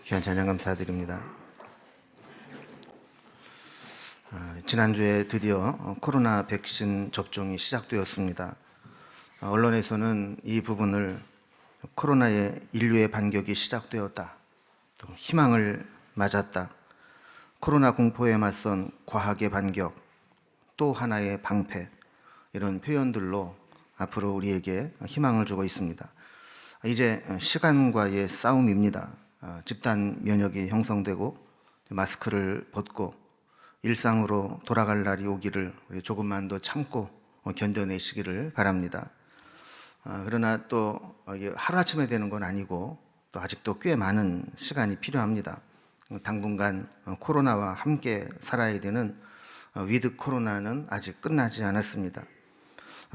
귀한 찬양 감사드립니다. 지난주에 드디어 코로나 백신 접종이 시작되었습니다. 언론에서는 이 부분을 코로나의 인류의 반격이 시작되었다, 또 희망을 맞았다, 코로나 공포에 맞선 과학의 반격, 또 하나의 방패, 이런 표현들로 앞으로 우리에게 희망을 주고 있습니다. 이제 시간과의 싸움입니다. 집단 면역이 형성되고 마스크를 벗고 일상으로 돌아갈 날이 오기를 조금만 더 참고 견뎌내시기를 바랍니다. 그러나 또 하루아침에 되는 건 아니고 또 아직도 꽤 많은 시간이 필요합니다. 당분간 코로나와 함께 살아야 되는 위드 코로나는 아직 끝나지 않았습니다.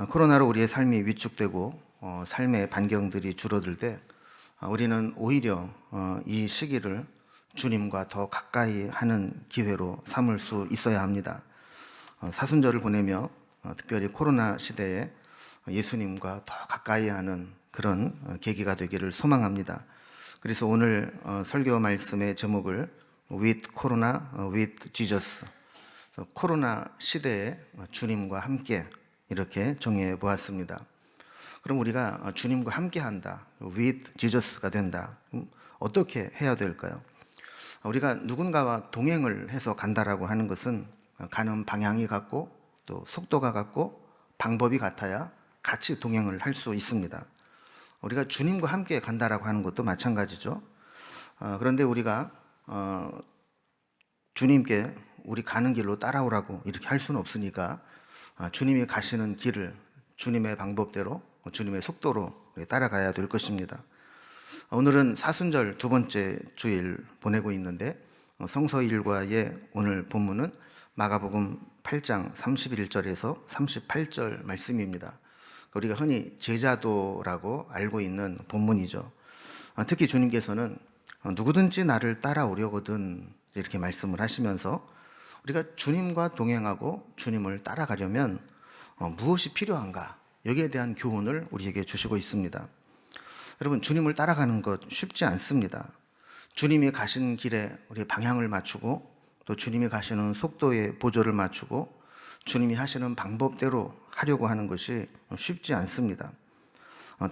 코로나로 우리의 삶이 위축되고 삶의 반경들이 줄어들 때 우리는 오히려 이 시기를 주님과 더 가까이 하는 기회로 삼을 수 있어야 합니다. 사순절을 보내며 특별히 코로나 시대에 예수님과 더 가까이 하는 그런 계기가 되기를 소망합니다. 그래서 오늘 설교 말씀의 제목을 With Corona, with Jesus, 코로나 시대에 주님과 함께 이렇게 정해 보았습니다. 그럼 우리가 주님과 함께 한다, with Jesus가 된다, 어떻게 해야 될까요? 우리가 누군가와 동행을 해서 간다라고 하는 것은 가는 방향이 같고 또 속도가 같고 방법이 같아야 같이 동행을 할 수 있습니다. 우리가 주님과 함께 간다라고 하는 것도 마찬가지죠. 그런데 우리가 주님께 우리 가는 길로 따라오라고 이렇게 할 수는 없으니까 주님이 가시는 길을 주님의 방법대로, 주님의 속도로 따라가야 될 것입니다. 오늘은 사순절 두 번째 주일 보내고 있는데 성서일과의 오늘 본문은 마가복음 8장 31절에서 38절 말씀입니다. 우리가 흔히 제자도라고 알고 있는 본문이죠. 특히 주님께서는 누구든지 나를 따라오려거든 이렇게 말씀을 하시면서 우리가 주님과 동행하고 주님을 따라가려면 무엇이 필요한가, 여기에 대한 교훈을 우리에게 주시고 있습니다. 여러분, 주님을 따라가는 것 쉽지 않습니다. 주님이 가신 길에 우리 방향을 맞추고 또 주님이 가시는 속도에 보조를 맞추고 주님이 하시는 방법대로 하려고 하는 것이 쉽지 않습니다.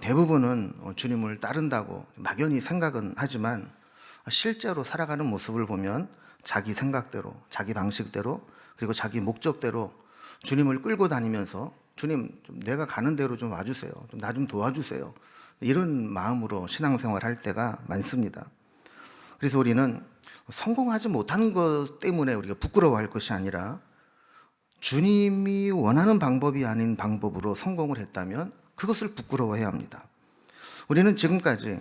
대부분은 주님을 따른다고 막연히 생각은 하지만 실제로 살아가는 모습을 보면 자기 생각대로, 자기 방식대로, 그리고 자기 목적대로 주님을 끌고 다니면서 주님, 내가 가는 대로 좀 와주세요. 나 좀 도와주세요. 이런 마음으로 신앙생활 할 때가 많습니다. 그래서 우리는 성공하지 못한 것 때문에 우리가 부끄러워할 것이 아니라 주님이 원하는 방법이 아닌 방법으로 성공을 했다면 그것을 부끄러워해야 합니다. 우리는 지금까지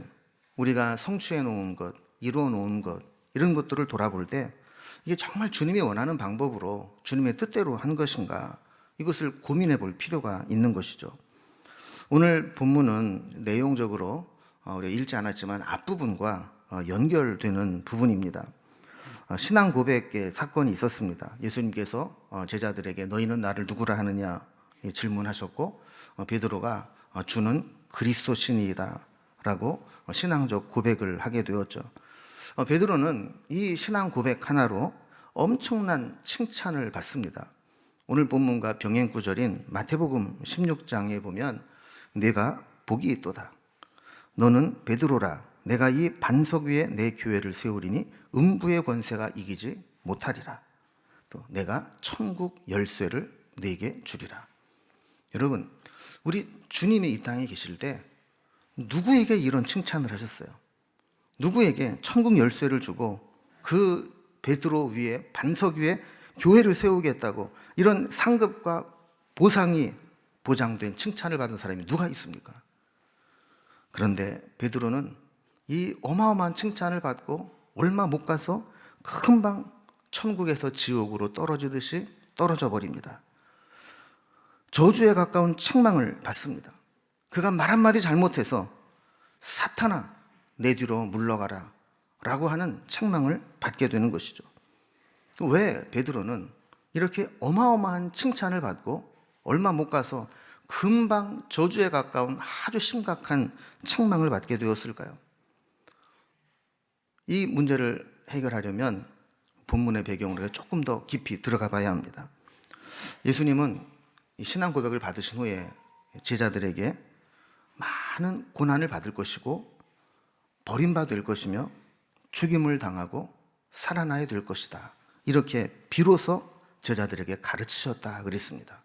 우리가 성취해 놓은 것, 이루어 놓은 것, 이런 것들을 돌아볼 때 이게 정말 주님이 원하는 방법으로 주님의 뜻대로 한 것인가, 이것을 고민해 볼 필요가 있는 것이죠. 오늘 본문은 내용적으로 우리가 읽지 않았지만 앞부분과 연결되는 부분입니다. 신앙 고백의 사건이 있었습니다. 예수님께서 제자들에게 너희는 나를 누구라 하느냐 질문하셨고 베드로가 주는 그리스도시니이다 라고 신앙적 고백을 하게 되었죠. 베드로는 이 신앙 고백 하나로 엄청난 칭찬을 받습니다. 오늘 본문과 병행 구절인 마태복음 16장에 보면 내가 복이 있도다. 너는 베드로라. 내가 이 반석 위에 내 교회를 세우리니 음부의 권세가 이기지 못하리라. 또 내가 천국 열쇠를 네게 주리라. 여러분, 우리 주님이 이 땅에 계실 때 누구에게 이런 칭찬을 하셨어요? 누구에게 천국 열쇠를 주고 그 베드로 위에, 반석 위에 교회를 세우겠다고 이런 상급과 보상이 보장된 칭찬을 받은 사람이 누가 있습니까? 그런데 베드로는 이 어마어마한 칭찬을 받고 얼마 못 가서 금방 천국에서 지옥으로 떨어지듯이 떨어져 버립니다. 저주에 가까운 책망을 받습니다. 그가 말 한마디 잘못해서 사탄아 내 뒤로 물러가라 라고 하는 책망을 받게 되는 것이죠. 왜 베드로는 이렇게 어마어마한 칭찬을 받고 얼마 못 가서 금방 저주에 가까운 아주 심각한 책망을 받게 되었을까요? 이 문제를 해결하려면 본문의 배경으로 조금 더 깊이 들어가 봐야 합니다. 예수님은 이 신앙 고백을 받으신 후에 제자들에게 많은 고난을 받을 것이고 버림받을 것이며 죽임을 당하고 살아나야 될 것이다. 이렇게 비로소 제자들에게 가르치셨다 그랬습니다.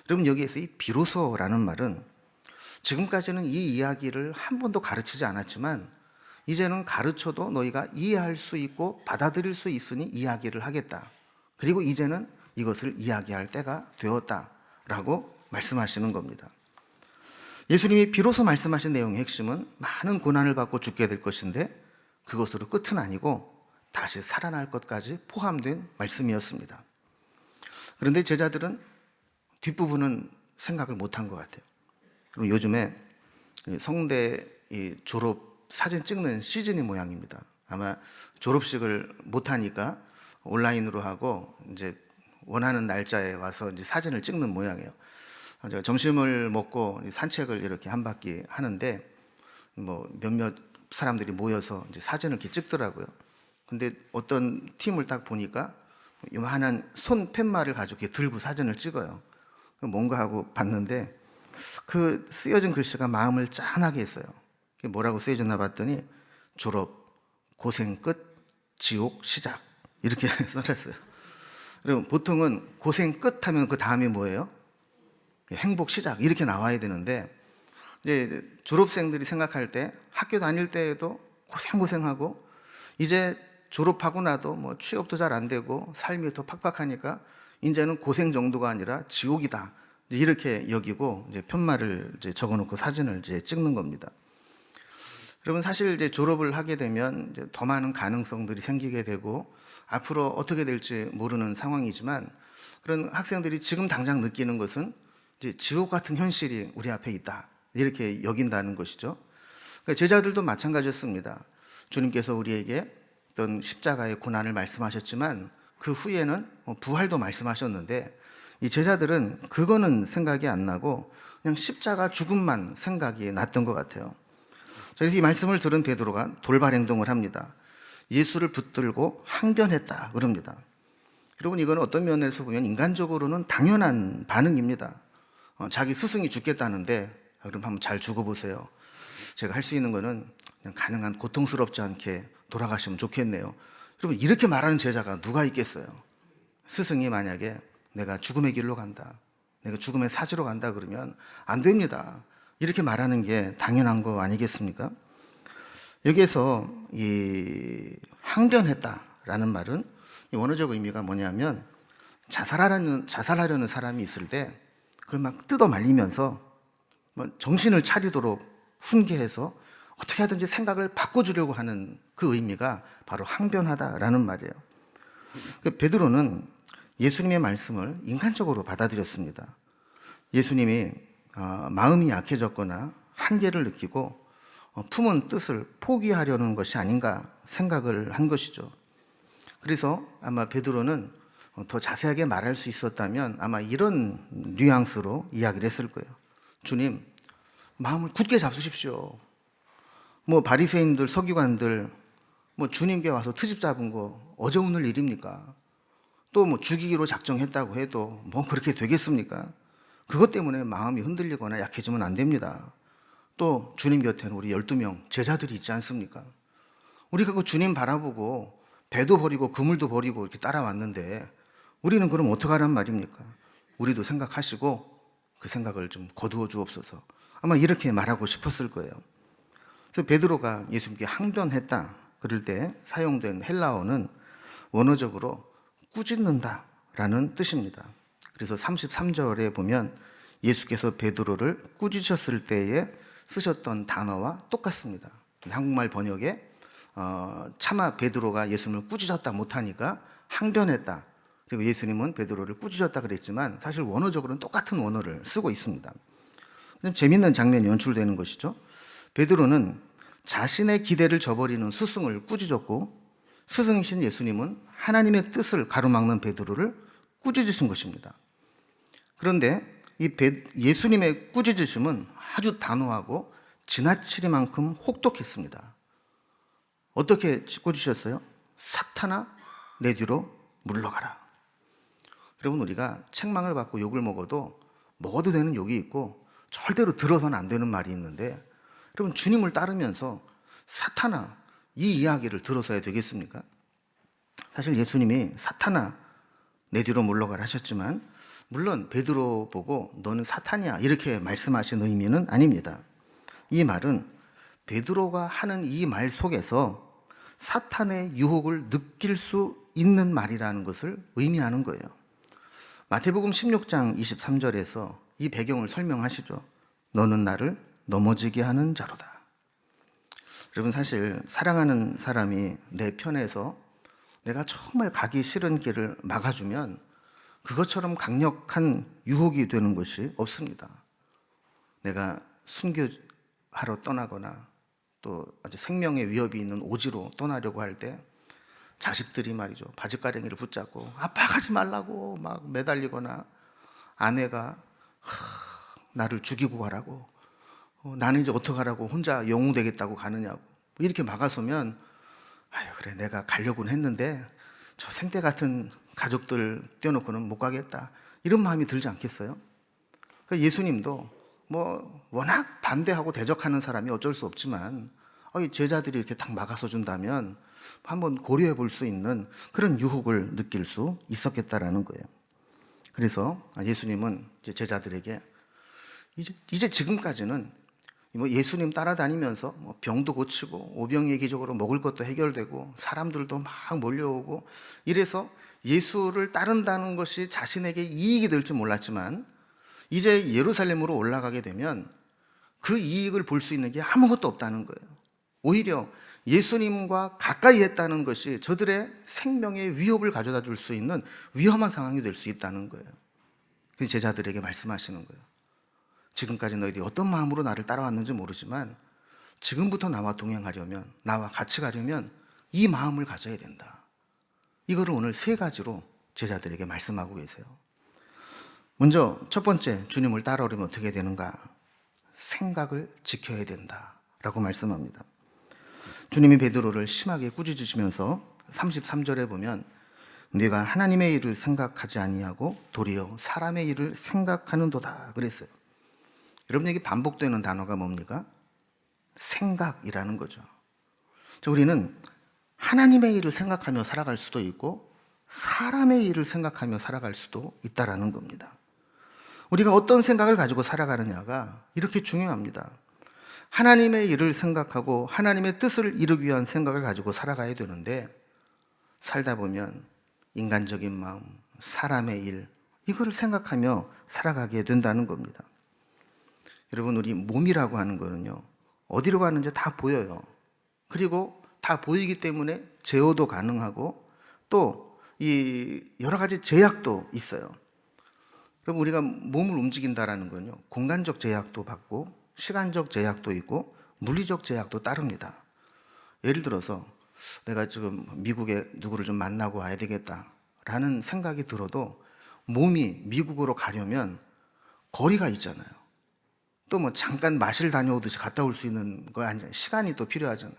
여러분, 여기에서 이 비로소라는 말은 지금까지는 이 이야기를 한 번도 가르치지 않았지만 이제는 가르쳐도 너희가 이해할 수 있고 받아들일 수 있으니 이야기를 하겠다. 그리고 이제는 이것을 이야기할 때가 되었다라고 말씀하시는 겁니다. 예수님이 비로소 말씀하신 내용의 핵심은 많은 고난을 받고 죽게 될 것인데 그것으로 끝은 아니고 다시 살아날 것까지 포함된 말씀이었습니다. 그런데 제자들은 뒷부분은 생각을 못한 것 같아요. 그럼 요즘에 성대 졸업 사진 찍는 시즌이 모양입니다. 아마 졸업식을 못하니까 온라인으로 하고 이제 원하는 날짜에 와서 이제 사진을 찍는 모양이에요. 제가 점심을 먹고 산책을 이렇게 한 바퀴 하는데 뭐 몇몇 사람들이 모여서 이제 사진을 이렇게 찍더라고요. 근데 어떤 팀을 딱 보니까 요만한 손 팻말을 가지고 이렇게 들고 사진을 찍어요. 뭔가 하고 봤는데 그 쓰여진 글씨가 마음을 짠하게 했어요. 뭐라고 쓰여졌나 봤더니 졸업, 고생 끝, 지옥 시작 이렇게 써놨어요. 그럼 보통은 고생 끝 하면 그 다음에 뭐예요? 행복 시작 이렇게 나와야 되는데 이제 졸업생들이 생각할 때 학교 다닐 때에도 고생하고 이제 졸업하고 나도 뭐 취업도 잘 안 되고 삶이 더 팍팍하니까 이제는 고생 정도가 아니라 지옥이다 이렇게 여기고 이제 편말을 이제 적어놓고 사진을 이제 찍는 겁니다. 여러분, 사실 이제 졸업을 하게 되면 이제 더 많은 가능성들이 생기게 되고 앞으로 어떻게 될지 모르는 상황이지만 그런 학생들이 지금 당장 느끼는 것은 이제 지옥 같은 현실이 우리 앞에 있다 이렇게 여긴다는 것이죠. 그러니까 제자들도 마찬가지였습니다. 주님께서 우리에게 어떤 십자가의 고난을 말씀하셨지만 그 후에는 부활도 말씀하셨는데 이 제자들은 그거는 생각이 안 나고 그냥 십자가 죽음만 생각이 났던 것 같아요. 그래서 이 말씀을 들은 베드로가 돌발 행동을 합니다. 예수를 붙들고 항변했다 그럽니다. 여러분, 이건 어떤 면에서 보면 인간적으로는 당연한 반응입니다. 자기 스승이 죽겠다는데 그럼 한번 잘 죽어보세요. 제가 할 수 있는 거는 그냥 가능한 고통스럽지 않게 돌아가시면 좋겠네요. 여러분, 이렇게 말하는 제자가 누가 있겠어요? 스승이 만약에 내가 죽음의 길로 간다, 내가 죽음의 사지로 간다 그러면 안 됩니다. 이렇게 말하는 게 당연한 거 아니겠습니까? 여기에서 이 항변했다라는 말은 원어적 의미가 뭐냐면 자살하려는 사람이 있을 때 그걸 막 뜯어 말리면서 정신을 차리도록 훈계해서 어떻게 하든지 생각을 바꿔주려고 하는 그 의미가 바로 항변하다라는 말이에요. 베드로는 예수님의 말씀을 인간적으로 받아들였습니다. 예수님이 마음이 약해졌거나 한계를 느끼고 품은 뜻을 포기하려는 것이 아닌가 생각을 한 것이죠. 그래서 아마 베드로는 더 자세하게 말할 수 있었다면 아마 이런 뉘앙스로 이야기를 했을 거예요. 주님, 마음을 굳게 잡수십시오. 뭐 바리새인들, 서기관들 뭐 주님께 와서 트집 잡은 거 어제 오늘 일입니까? 또 뭐 죽이기로 작정했다고 해도 뭐 그렇게 되겠습니까? 그것 때문에 마음이 흔들리거나 약해지면 안 됩니다. 또 주님 곁에는 우리 12명 제자들이 있지 않습니까? 우리가 그 주님 바라보고 배도 버리고 그물도 버리고 이렇게 따라왔는데 우리는 그럼 어떡하란 말입니까? 우리도 생각하시고 그 생각을 좀 거두어 주옵소서. 아마 이렇게 말하고 싶었을 거예요. 그래서 베드로가 예수님께 항변했다 그럴 때 사용된 헬라어는 원어적으로 꾸짖는다라는 뜻입니다. 그래서 33절에 보면 예수께서 베드로를 꾸짖으셨을 때에 쓰셨던 단어와 똑같습니다. 한국말 번역에 차마 베드로가 예수님을 꾸짖었다 못하니까 항변했다. 그리고 예수님은 베드로를 꾸짖었다 그랬지만 사실 원어적으로는 똑같은 원어를 쓰고 있습니다. 재밌는 장면이 연출되는 것이죠. 베드로는 자신의 기대를 저버리는 스승을 꾸짖었고 스승이신 예수님은 하나님의 뜻을 가로막는 베드로를 꾸짖으신 것입니다. 그런데 이 예수님의 꾸짖으심은 아주 단호하고 지나치리만큼 혹독했습니다. 어떻게 꽂으셨어요? 사탄아, 내 뒤로 물러가라. 여러분, 우리가 책망을 받고 욕을 먹어도 되는 욕이 있고 절대로 들어서는 안 되는 말이 있는데, 여러분, 주님을 따르면서 사탄아, 이 이야기를 들어서야 되겠습니까? 사실 예수님이 사탄아, 내 뒤로 물러가라 하셨지만, 물론 베드로 보고 너는 사탄이야 이렇게 말씀하신 의미는 아닙니다. 이 말은 베드로가 하는 이 말 속에서 사탄의 유혹을 느낄 수 있는 말이라는 것을 의미하는 거예요. 마태복음 16장 23절에서 이 배경을 설명하시죠. 너는 나를 넘어지게 하는 자로다. 여러분, 사실 사랑하는 사람이 내 편에서 내가 정말 가기 싫은 길을 막아주면 그것처럼 강력한 유혹이 되는 것이 없습니다. 내가 순교하러 떠나거나 또 아주 생명의 위협이 있는 오지로 떠나려고 할 때 자식들이 말이죠, 바짓가랭이를 붙잡고 아빠 가지 말라고 막 매달리거나, 아내가 나를 죽이고 가라고, 나는 이제 어떡하라고, 혼자 영웅 되겠다고 가느냐고 이렇게 막아서면, 아유 그래 내가 가려고는 했는데 저 생떼 같은 가족들 떼어놓고는 못 가겠다, 이런 마음이 들지 않겠어요? 그러니까 예수님도 워낙 반대하고 대적하는 사람이 어쩔 수 없지만 제자들이 이렇게 딱 막아서 준다면 한번 고려해 볼 수 있는 그런 유혹을 느낄 수 있었겠다라는 거예요. 그래서 예수님은 제자들에게 이제 지금까지는 예수님 따라다니면서 병도 고치고 오병이기적으로 먹을 것도 해결되고 사람들도 막 몰려오고 이래서 예수를 따른다는 것이 자신에게 이익이 될 줄 몰랐지만, 이제 예루살렘으로 올라가게 되면 그 이익을 볼 수 있는 게 아무것도 없다는 거예요. 오히려 예수님과 가까이 했다는 것이 저들의 생명의 위협을 가져다 줄 수 있는 위험한 상황이 될 수 있다는 거예요. 그래서 제자들에게 말씀하시는 거예요. 지금까지 너희들이 어떤 마음으로 나를 따라왔는지 모르지만 지금부터 나와 동행하려면, 나와 같이 가려면 이 마음을 가져야 된다. 이거를 오늘 3가지로 제자들에게 말씀하고 계세요. 먼저 첫 번째, 주님을 따라오려면 어떻게 되는가? 생각을 지켜야 된다라고 말씀합니다. 주님이 베드로를 심하게 꾸짖으시면서 33절에 보면 네가 하나님의 일을 생각하지 아니하고 도리어 사람의 일을 생각하는도다 그랬어요. 여러분, 여기 반복되는 단어가 뭡니까? 생각이라는 거죠. 우리는 하나님의 일을 생각하며 살아갈 수도 있고 사람의 일을 생각하며 살아갈 수도 있다라는 겁니다. 우리가 어떤 생각을 가지고 살아가느냐가 이렇게 중요합니다. 하나님의 일을 생각하고 하나님의 뜻을 이루기 위한 생각을 가지고 살아가야 되는데, 살다 보면 인간적인 마음, 사람의 일, 이거를 생각하며 살아가게 된다는 겁니다. 여러분, 우리 몸이라고 하는 거는요, 어디로 가는지 다 보여요. 그리고 다 보이기 때문에 제어도 가능하고 또 이 여러 가지 제약도 있어요. 그럼 우리가 몸을 움직인다라는 건요, 공간적 제약도 받고 시간적 제약도 있고 물리적 제약도 따릅니다. 예를 들어서 내가 지금 미국에 누구를 좀 만나고 와야 되겠다라는 생각이 들어도 몸이 미국으로 가려면 거리가 있잖아요. 또 잠깐 마실 다녀오듯이 갔다 올 수 있는 거 아니잖아요. 시간이 또 필요하잖아요.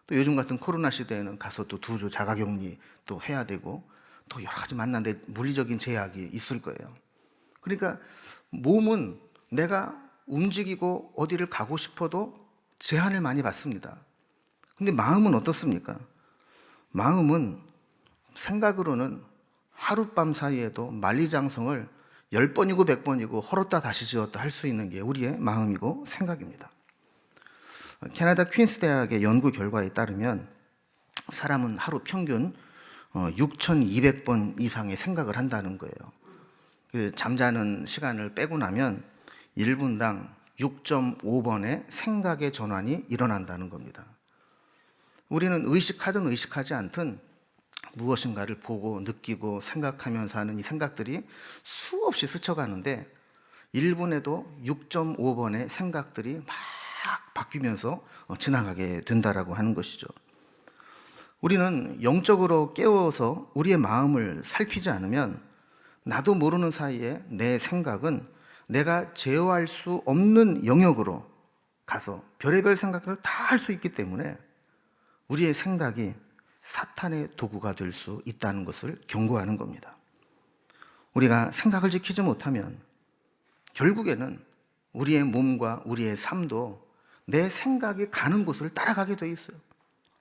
또 요즘 같은 코로나 시대에는 가서 또 2주 자가격리 또 해야 되고 또 여러 가지 만나는데 물리적인 제약이 있을 거예요. 그러니까 몸은 내가 움직이고 어디를 가고 싶어도 제한을 많이 받습니다. 근데 마음은 어떻습니까? 마음은 생각으로는 하룻밤 사이에도 만리장성을 10번이고 100번이고 헐었다 다시 지었다 할 수 있는 게 우리의 마음이고 생각입니다. 캐나다 퀸스 대학의 연구 결과에 따르면 사람은 하루 평균 6,200번 이상의 생각을 한다는 거예요. 잠자는 시간을 빼고 나면 1분당 6.5번의 생각의 전환이 일어난다는 겁니다. 우리는 의식하든 의식하지 않든 무엇인가를 보고 느끼고 생각하면서 하는 이 생각들이 수없이 스쳐가는데 1분에도 6.5번의 생각들이 막 바뀌면서 지나가게 된다라고 하는 것이죠. 우리는 영적으로 깨워서 우리의 마음을 살피지 않으면 나도 모르는 사이에 내 생각은 내가 제어할 수 없는 영역으로 가서 별의별 생각을 다 할 수 있기 때문에 우리의 생각이 사탄의 도구가 될 수 있다는 것을 경고하는 겁니다. 우리가 생각을 지키지 못하면 결국에는 우리의 몸과 우리의 삶도 내 생각이 가는 곳을 따라가게 돼 있어요.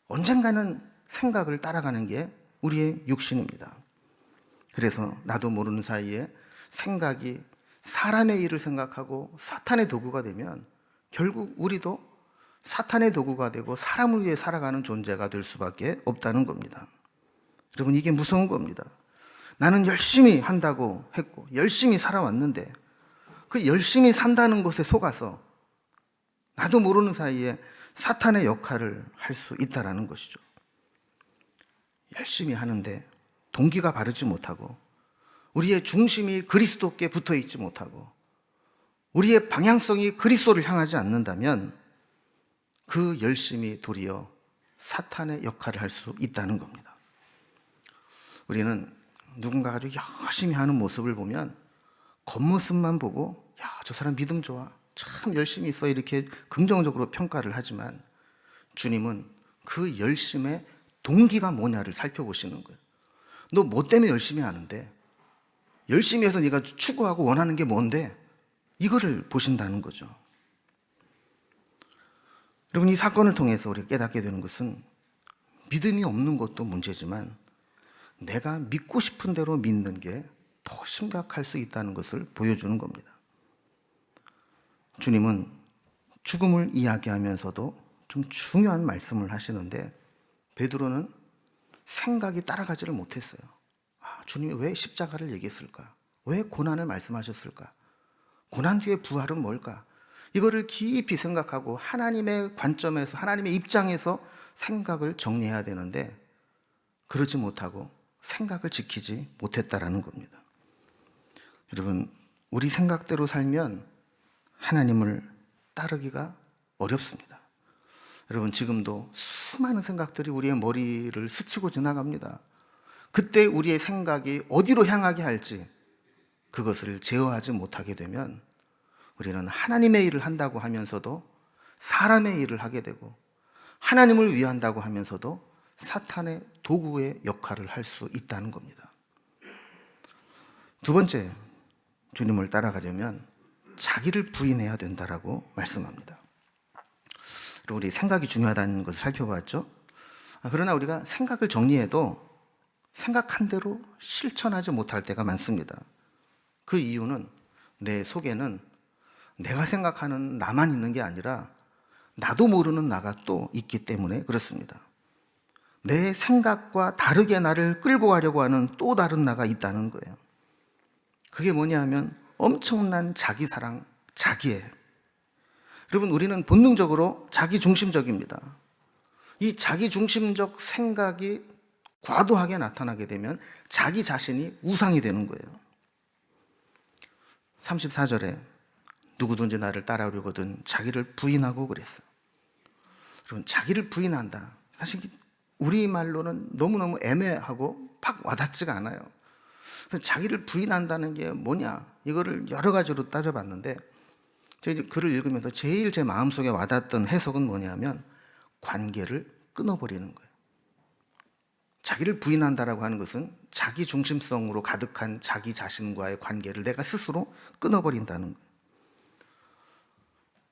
언젠가는 생각을 따라가는 게 우리의 육신입니다. 그래서 나도 모르는 사이에 생각이 사람의 일을 생각하고 사탄의 도구가 되면 결국 우리도 사탄의 도구가 되고 사람을 위해 살아가는 존재가 될 수밖에 없다는 겁니다. 여러분, 이게 무서운 겁니다. 나는 열심히 한다고 했고 열심히 살아왔는데 그 열심히 산다는 것에 속아서 나도 모르는 사이에 사탄의 역할을 할 수 있다는 것이죠. 열심히 하는데 동기가 바르지 못하고 우리의 중심이 그리스도께 붙어 있지 못하고 우리의 방향성이 그리스도를 향하지 않는다면 그 열심이 도리어 사탄의 역할을 할 수 있다는 겁니다. 우리는 누군가가 아주 열심히 하는 모습을 보면 겉모습만 보고 야, 저 사람 믿음 좋아, 참 열심히 있어, 이렇게 긍정적으로 평가를 하지만 주님은 그 열심의 동기가 뭐냐를 살펴보시는 거예요. 너 뭐 때문에 열심히 하는데? 열심히 해서 네가 추구하고 원하는 게 뭔데? 이거를 보신다는 거죠. 여러분, 이 사건을 통해서 우리가 깨닫게 되는 것은 믿음이 없는 것도 문제지만 내가 믿고 싶은 대로 믿는 게 더 심각할 수 있다는 것을 보여주는 겁니다. 주님은 죽음을 이야기하면서도 좀 중요한 말씀을 하시는데 베드로는 생각이 따라가지를 못했어요. 주님이 왜 십자가를 얘기했을까? 왜 고난을 말씀하셨을까? 고난 뒤에 부활은 뭘까? 이거를 깊이 생각하고 하나님의 관점에서, 하나님의 입장에서 생각을 정리해야 되는데 그러지 못하고 생각을 지키지 못했다라는 겁니다. 여러분, 우리 생각대로 살면 하나님을 따르기가 어렵습니다. 여러분, 지금도 수많은 생각들이 우리의 머리를 스치고 지나갑니다. 그때 우리의 생각이 어디로 향하게 할지 그것을 제어하지 못하게 되면 우리는 하나님의 일을 한다고 하면서도 사람의 일을 하게 되고 하나님을 위한다고 하면서도 사탄의 도구의 역할을 할 수 있다는 겁니다. 두 번째, 주님을 따라가려면 자기를 부인해야 된다라고 말씀합니다. 우리 생각이 중요하다는 것을 살펴봤죠. 그러나 우리가 생각을 정리해도 생각한 대로 실천하지 못할 때가 많습니다. 그 이유는 내 속에는 내가 생각하는 나만 있는 게 아니라 나도 모르는 나가 또 있기 때문에 그렇습니다. 내 생각과 다르게 나를 끌고 가려고 하는 또 다른 나가 있다는 거예요. 그게 뭐냐 하면 엄청난 자기 사랑, 자기애. 여러분, 우리는 본능적으로 자기 중심적입니다. 이 자기 중심적 생각이 과도하게 나타나게 되면 자기 자신이 우상이 되는 거예요. 34절에 누구든지 나를 따라오려거든 자기를 부인하고 그랬어요. 여러분, 자기를 부인한다. 사실 우리말로는 너무너무 애매하고 팍 와닿지가 않아요. 그래서 자기를 부인한다는 게 뭐냐, 이거를 여러 가지로 따져봤는데 제가 글을 읽으면서 제일 제 마음속에 와닿았던 해석은 뭐냐면 관계를 끊어버리는 거예요. 자기를 부인한다라고 하는 것은 자기 중심성으로 가득한 자기 자신과의 관계를 내가 스스로 끊어버린다는 거예요.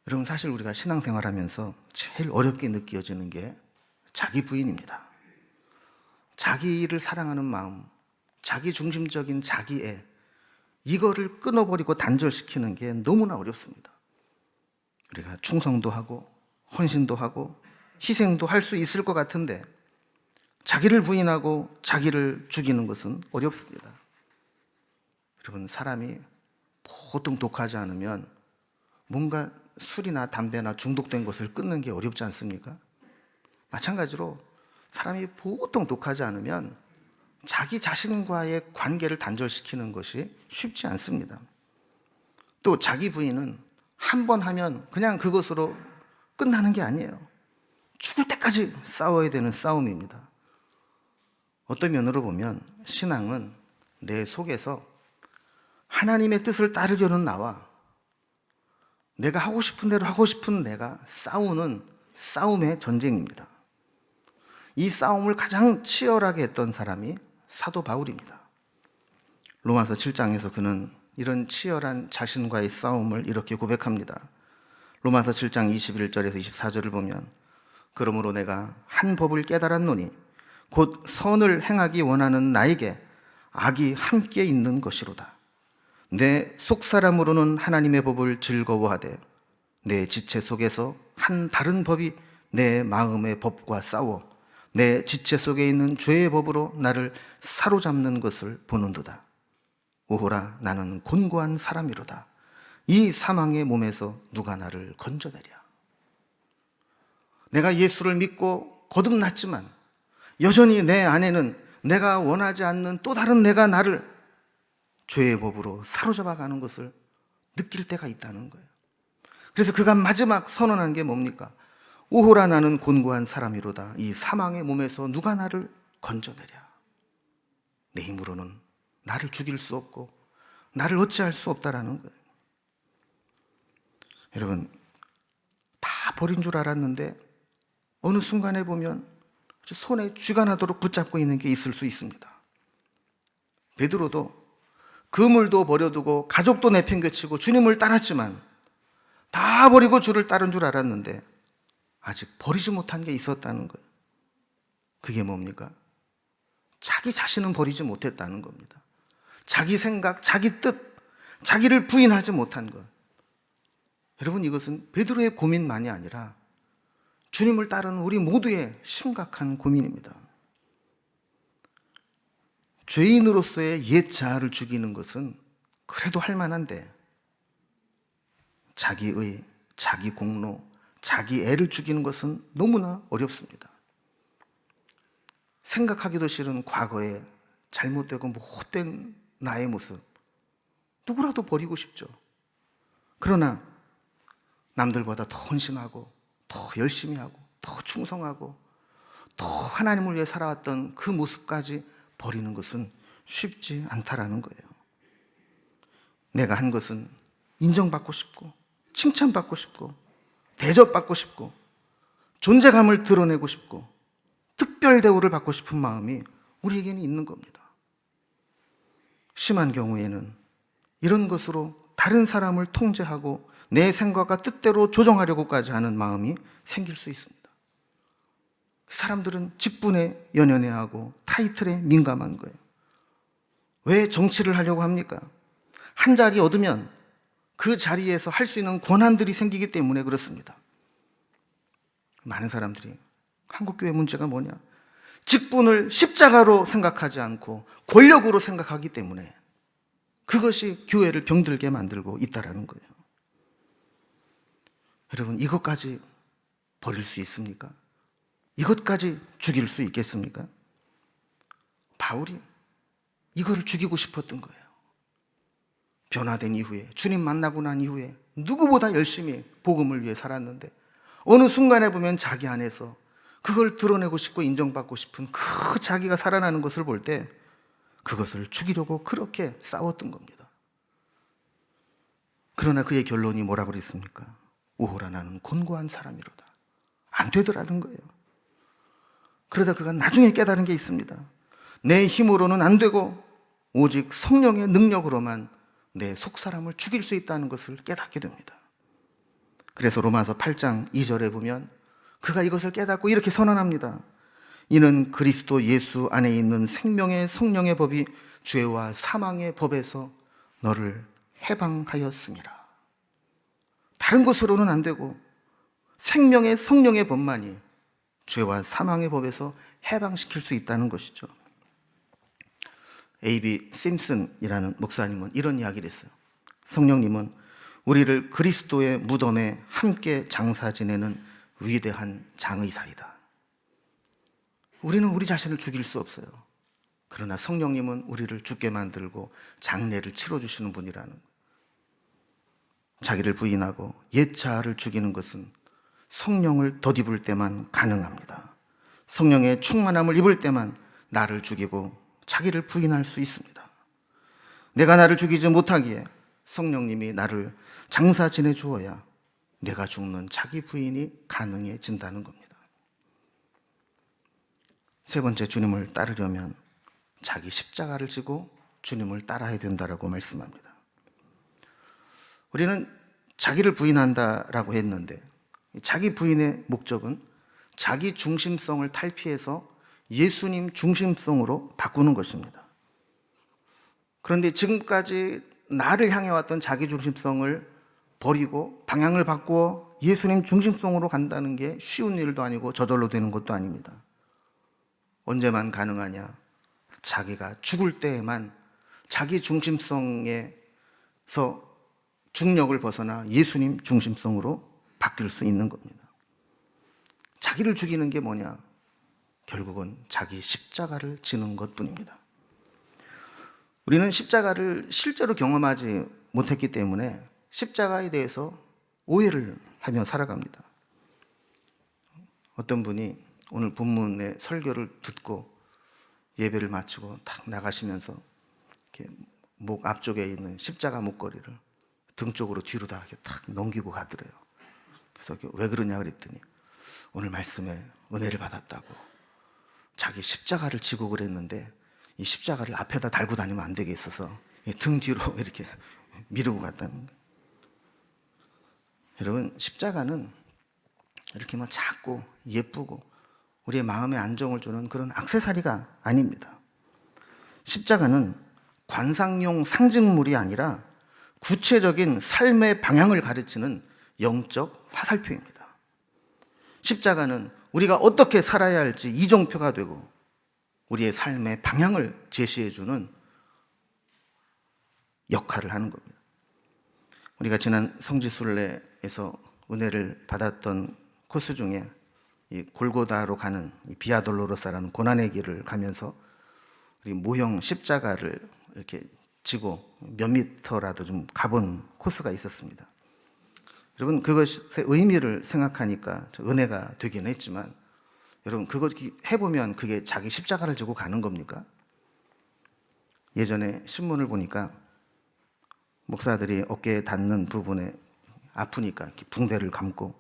여러분, 사실 우리가 신앙생활하면서 제일 어렵게 느껴지는 게 자기 부인입니다. 자기를 사랑하는 마음, 자기 중심적인 자기애, 이거를 끊어버리고 단절시키는 게 너무나 어렵습니다. 우리가 충성도 하고 헌신도 하고 희생도 할 수 있을 것 같은데 자기를 부인하고 자기를 죽이는 것은 어렵습니다. 여러분, 사람이 보통 독하지 않으면 뭔가 술이나 담배나 중독된 것을 끊는 게 어렵지 않습니까? 마찬가지로 사람이 보통 독하지 않으면 자기 자신과의 관계를 단절시키는 것이 쉽지 않습니다. 또 자기 부인은 한 번 하면 그냥 그것으로 끝나는 게 아니에요. 죽을 때까지 싸워야 되는 싸움입니다. 어떤 면으로 보면 신앙은 내 속에서 하나님의 뜻을 따르려는 나와 내가 하고 싶은 대로 하고 싶은 내가 싸우는 싸움의 전쟁입니다. 이 싸움을 가장 치열하게 했던 사람이 사도 바울입니다. 로마서 7장에서 그는 이런 치열한 자신과의 싸움을 이렇게 고백합니다. 로마서 7장 21절에서 24절을 보면, 그러므로 내가 한 법을 깨달았노니 곧 선을 행하기 원하는 나에게 악이 함께 있는 것이로다. 내 속사람으로는 하나님의 법을 즐거워하되 내 지체 속에서 한 다른 법이 내 마음의 법과 싸워 내 지체 속에 있는 죄의 법으로 나를 사로잡는 것을 보는도다. 오호라, 나는 곤고한 사람이로다. 이 사망의 몸에서 누가 나를 건져내랴. 내가 예수를 믿고 거듭났지만 여전히 내 안에는 내가 원하지 않는 또 다른 내가 나를 죄의 법으로 사로잡아가는 것을 느낄 때가 있다는 거예요. 그래서 그가 마지막 선언한 게 뭡니까? 오호라, 나는 곤고한 사람이로다. 이 사망의 몸에서 누가 나를 건져내랴. 내 힘으로는 나를 죽일 수 없고 나를 어찌할 수 없다라는 거예요. 여러분, 다 버린 줄 알았는데 어느 순간에 보면 손에 쥐가 나도록 붙잡고 있는 게 있을 수 있습니다. 베드로도 그물도 버려두고 가족도 내팽개치고 주님을 따랐지만 다 버리고 주를 따른 줄 알았는데 아직 버리지 못한 게 있었다는 거예요. 그게 뭡니까? 자기 자신은 버리지 못했다는 겁니다. 자기 생각, 자기 뜻, 자기를 부인하지 못한 것. 여러분, 이것은 베드로의 고민만이 아니라 주님을 따르는 우리 모두의 심각한 고민입니다. 죄인으로서의 옛 자아를 죽이는 것은 그래도 할 만한데 자기의, 자기 공로, 자기 애를 죽이는 것은 너무나 어렵습니다. 생각하기도 싫은 과거의 잘못되고 못된 나의 모습, 누구라도 버리고 싶죠. 그러나 남들보다 더 헌신하고 더 열심히 하고 더 충성하고 더 하나님을 위해 살아왔던 그 모습까지 버리는 것은 쉽지 않다라는 거예요. 내가 한 것은 인정받고 싶고 칭찬받고 싶고 대접받고 싶고 존재감을 드러내고 싶고 특별 대우를 받고 싶은 마음이 우리에게는 있는 겁니다. 심한 경우에는 이런 것으로 다른 사람을 통제하고 내 생각과 뜻대로 조정하려고까지 하는 마음이 생길 수 있습니다. 사람들은 직분에 연연해하고 타이틀에 민감한 거예요. 왜 정치를 하려고 합니까? 한 자리 얻으면 그 자리에서 할 수 있는 권한들이 생기기 때문에 그렇습니다. 많은 사람들이 한국교회 문제가 뭐냐? 직분을 십자가로 생각하지 않고 권력으로 생각하기 때문에 그것이 교회를 병들게 만들고 있다는 거예요. 여러분, 이것까지 버릴 수 있습니까? 이것까지 죽일 수 있겠습니까? 바울이 이거를 죽이고 싶었던 거예요. 변화된 이후에, 주님 만나고 난 이후에 누구보다 열심히 복음을 위해 살았는데 어느 순간에 보면 자기 안에서 그걸 드러내고 싶고 인정받고 싶은 그 자기가 살아나는 것을 볼 때 그것을 죽이려고 그렇게 싸웠던 겁니다. 그러나 그의 결론이 뭐라고 그랬습니까? 오호라, 나는 곤고한 사람이로다. 안 되더라는 거예요. 그러다 그가 나중에 깨달은 게 있습니다. 내 힘으로는 안 되고 오직 성령의 능력으로만 내 속사람을 죽일 수 있다는 것을 깨닫게 됩니다. 그래서 로마서 8장 2절에 보면 그가 이것을 깨닫고 이렇게 선언합니다. 이는 그리스도 예수 안에 있는 생명의 성령의 법이 죄와 사망의 법에서 너를 해방하였음이라. 다른 것으로는 안 되고 생명의 성령의 법만이 죄와 사망의 법에서 해방시킬 수 있다는 것이죠. A.B. 심슨이라는 목사님은 이런 이야기를 했어요. 성령님은 우리를 그리스도의 무덤에 함께 장사 지내는 위대한 장의사이다. 우리는 우리 자신을 죽일 수 없어요. 그러나 성령님은 우리를 죽게 만들고 장례를 치러주시는 분이라는 거예요. 자기를 부인하고 옛 자아를 죽이는 것은 성령을 덧입을 때만 가능합니다. 성령의 충만함을 입을 때만 나를 죽이고 자기를 부인할 수 있습니다. 내가 나를 죽이지 못하기에 성령님이 나를 장사 지내 주어야 내가 죽는 자기 부인이 가능해진다는 겁니다. 세 번째, 주님을 따르려면 자기 십자가를 지고 주님을 따라야 된다라고 말씀합니다. 우리는 자기를 부인한다라고 했는데 자기 부인의 목적은 자기 중심성을 탈피해서 예수님 중심성으로 바꾸는 것입니다. 그런데 지금까지 나를 향해 왔던 자기 중심성을 버리고 방향을 바꾸어 예수님 중심성으로 간다는 게 쉬운 일도 아니고 저절로 되는 것도 아닙니다. 언제만 가능하냐? 자기가 죽을 때에만 자기 중심성에서 중력을 벗어나 예수님 중심성으로 바뀔 수 있는 겁니다. 자기를 죽이는 게 뭐냐? 결국은 자기 십자가를 지는 것뿐입니다. 우리는 십자가를 실제로 경험하지 못했기 때문에 십자가에 대해서 오해를 하며 살아갑니다. 어떤 분이 오늘 본문의 설교를 듣고 예배를 마치고 탁 나가시면서 이렇게 목 앞쪽에 있는 십자가 목걸이를 등 쪽으로 뒤로 다 이렇게 탁 넘기고 가더래요. 그래서 왜 그러냐 그랬더니 오늘 말씀에 은혜를 받았다고, 자기 십자가를 지고 그랬는데 이 십자가를 앞에다 달고 다니면 안 되게 있어서 등 뒤로 이렇게 미루고 갔다는 거예요. 여러분, 십자가는 이렇게 뭐 작고 예쁘고 우리의 마음에 안정을 주는 그런 액세서리가 아닙니다. 십자가는 관상용 상징물이 아니라 구체적인 삶의 방향을 가르치는 영적 화살표입니다. 십자가는 우리가 어떻게 살아야 할지 이정표가 되고 우리의 삶의 방향을 제시해주는 역할을 하는 겁니다. 우리가 지난 성지순례에서 은혜를 받았던 코스 중에 이 골고다로 가는 비아 돌로로사라는 고난의 길을 가면서 우리 모형 십자가를 이렇게 지고 몇 미터라도 좀 가본 코스가 있었습니다. 여러분, 그것의 의미를 생각하니까 은혜가 되긴 했지만, 여러분, 그거 해보면 그게 자기 십자가를 지고 가는 겁니까? 예전에 신문을 보니까 목사들이 어깨에 닿는 부분에 아프니까 이렇게 붕대를 감고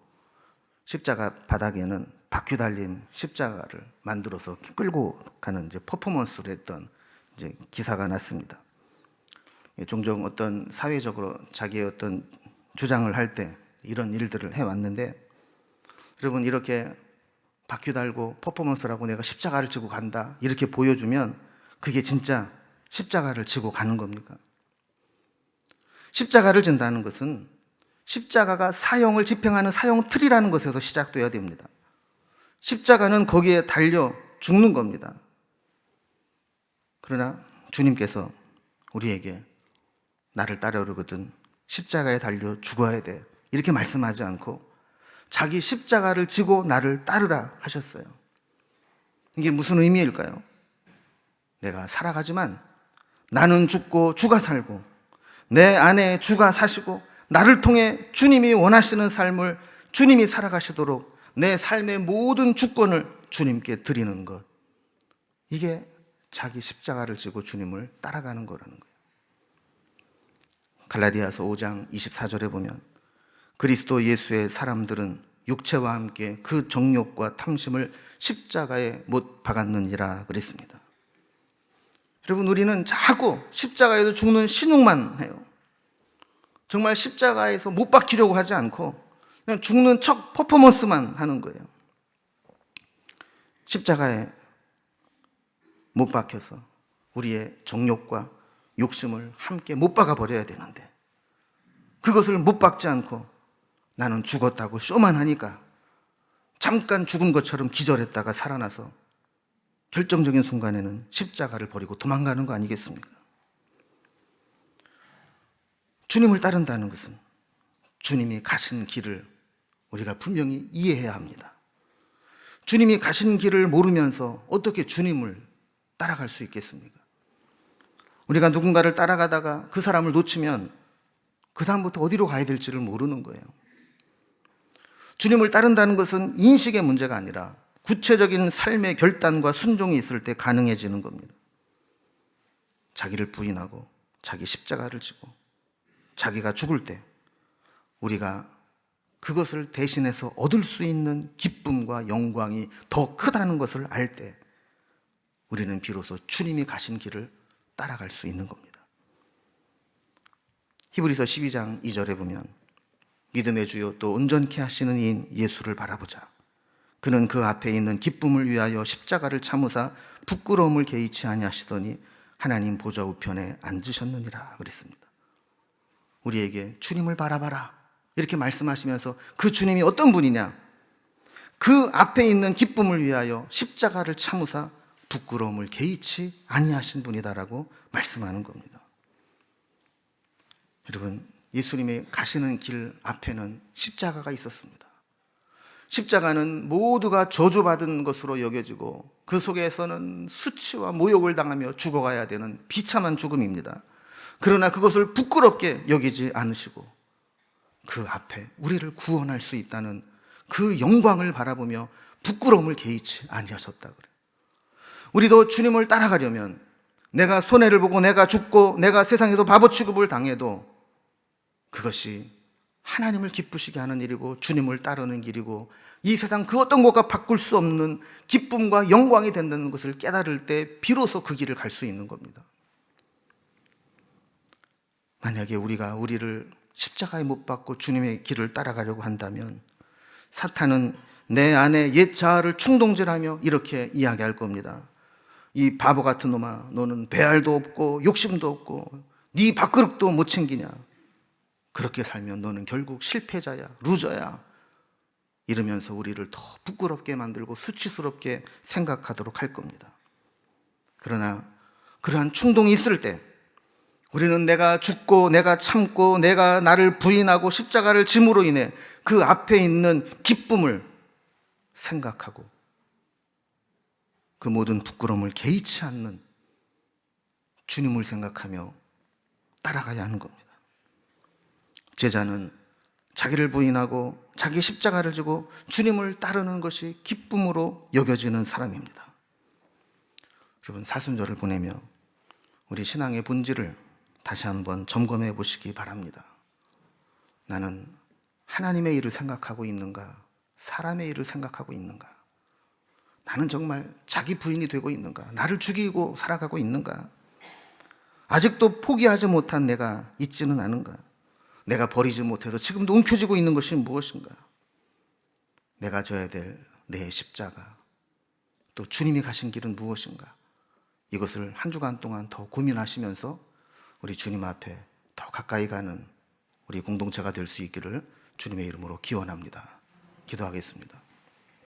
십자가 바닥에는 바퀴 달린 십자가를 만들어서 끌고 가는 이제 퍼포먼스를 했던 이제 기사가 났습니다. 종종 어떤 사회적으로 자기의 어떤 주장을 할 때 이런 일들을 해왔는데, 여러분, 이렇게 바퀴 달고 퍼포먼스라고 내가 십자가를 지고 간다 이렇게 보여주면 그게 진짜 십자가를 지고 가는 겁니까? 십자가를 진다는 것은 십자가가 사형을 집행하는 사형 틀이라는 것에서 시작돼야 됩니다. 십자가는 거기에 달려 죽는 겁니다. 그러나 주님께서 우리에게 나를 따르거든 십자가에 달려 죽어야 돼 이렇게 말씀하지 않고 자기 십자가를 지고 나를 따르라 하셨어요. 이게 무슨 의미일까요? 내가 살아가지만 나는 죽고 주가 살고 내 안에 주가 사시고 나를 통해 주님이 원하시는 삶을 주님이 살아가시도록 내 삶의 모든 주권을 주님께 드리는 것, 이게 자기 십자가를 지고 주님을 따라가는 거라는 거예요. 갈라디아서 5장 24절에 보면 그리스도 예수의 사람들은 육체와 함께 그 정욕과 탐심을 십자가에 못 박았느니라 그랬습니다. 여러분, 우리는 자꾸 십자가에서 죽는 신용만 해요. 정말 십자가에서 못 박히려고 하지 않고 그냥 죽는 척 퍼포먼스만 하는 거예요. 십자가에 못 박혀서 우리의 정욕과 욕심을 함께 못 박아 버려야 되는데 그것을 못 박지 않고 나는 죽었다고 쇼만 하니까 잠깐 죽은 것처럼 기절했다가 살아나서 결정적인 순간에는 십자가를 버리고 도망가는 거 아니겠습니까? 주님을 따른다는 것은 주님이 가신 길을 우리가 분명히 이해해야 합니다. 주님이 가신 길을 모르면서 어떻게 주님을 따라갈 수 있겠습니까? 우리가 누군가를 따라가다가 그 사람을 놓치면 그 다음부터 어디로 가야 될지를 모르는 거예요. 주님을 따른다는 것은 인식의 문제가 아니라 구체적인 삶의 결단과 순종이 있을 때 가능해지는 겁니다. 자기를 부인하고 자기 십자가를 지고 자기가 죽을 때 우리가 그것을 대신해서 얻을 수 있는 기쁨과 영광이 더 크다는 것을 알 때 우리는 비로소 주님이 가신 길을 따라갈 수 있는 겁니다. 히브리서 12장 2절에 보면 믿음의 주요 또 온전케 하시는 이인 예수를 바라보자. 그는 그 앞에 있는 기쁨을 위하여 십자가를 참으사 부끄러움을 개의치 아니하시더니 하나님 보좌 우편에 앉으셨느니라 그랬습니다. 우리에게 주님을 바라봐라 이렇게 말씀하시면서 그 주님이 어떤 분이냐? 그 앞에 있는 기쁨을 위하여 십자가를 참으사 부끄러움을 개의치 아니하신 분이다라고 말씀하는 겁니다. 여러분, 예수님이 가시는 길 앞에는 십자가가 있었습니다. 십자가는 모두가 저주받은 것으로 여겨지고 그 속에서는 수치와 모욕을 당하며 죽어가야 되는 비참한 죽음입니다. 그러나 그것을 부끄럽게 여기지 않으시고 그 앞에 우리를 구원할 수 있다는 그 영광을 바라보며 부끄러움을 개의치 아니하셨다 그래요. 우리도 주님을 따라가려면 내가 손해를 보고 내가 죽고 내가 세상에서 바보 취급을 당해도 그것이 하나님을 기쁘시게 하는 일이고 주님을 따르는 길이고 이 세상 그 어떤 것과 바꿀 수 없는 기쁨과 영광이 된다는 것을 깨달을 때 비로소 그 길을 갈 수 있는 겁니다. 만약에 우리를 십자가에 못 박고 주님의 길을 따라가려고 한다면 사탄은 내 안에 옛 자아를 충동질하며 이렇게 이야기할 겁니다. 이 바보 같은 놈아, 너는 배알도 없고 욕심도 없고 네 밥그릇도 못 챙기냐? 그렇게 살면 너는 결국 실패자야, 루저야. 이러면서 우리를 더 부끄럽게 만들고 수치스럽게 생각하도록 할 겁니다. 그러나 그러한 충동이 있을 때 우리는 내가 죽고 내가 참고 내가 나를 부인하고 십자가를 짐으로 인해 그 앞에 있는 기쁨을 생각하고 그 모든 부끄러움을 개의치 않는 주님을 생각하며 따라가야 하는 겁니다. 제자는 자기를 부인하고 자기 십자가를 지고 주님을 따르는 것이 기쁨으로 여겨지는 사람입니다. 여러분, 사순절을 보내며 우리 신앙의 본질을 다시 한번 점검해 보시기 바랍니다. 나는 하나님의 일을 생각하고 있는가? 사람의 일을 생각하고 있는가? 나는 정말 자기 부인이 되고 있는가? 나를 죽이고 살아가고 있는가? 아직도 포기하지 못한 내가 있지는 않은가? 내가 버리지 못해서 지금도 움켜쥐고 있는 것이 무엇인가? 내가 져야 될 내 십자가, 또 주님이 가신 길은 무엇인가? 이것을 한 주간 동안 더 고민하시면서 우리 주님 앞에 더 가까이 가는 우리 공동체가 될 수 있기를 주님의 이름으로 기원합니다. 기도하겠습니다.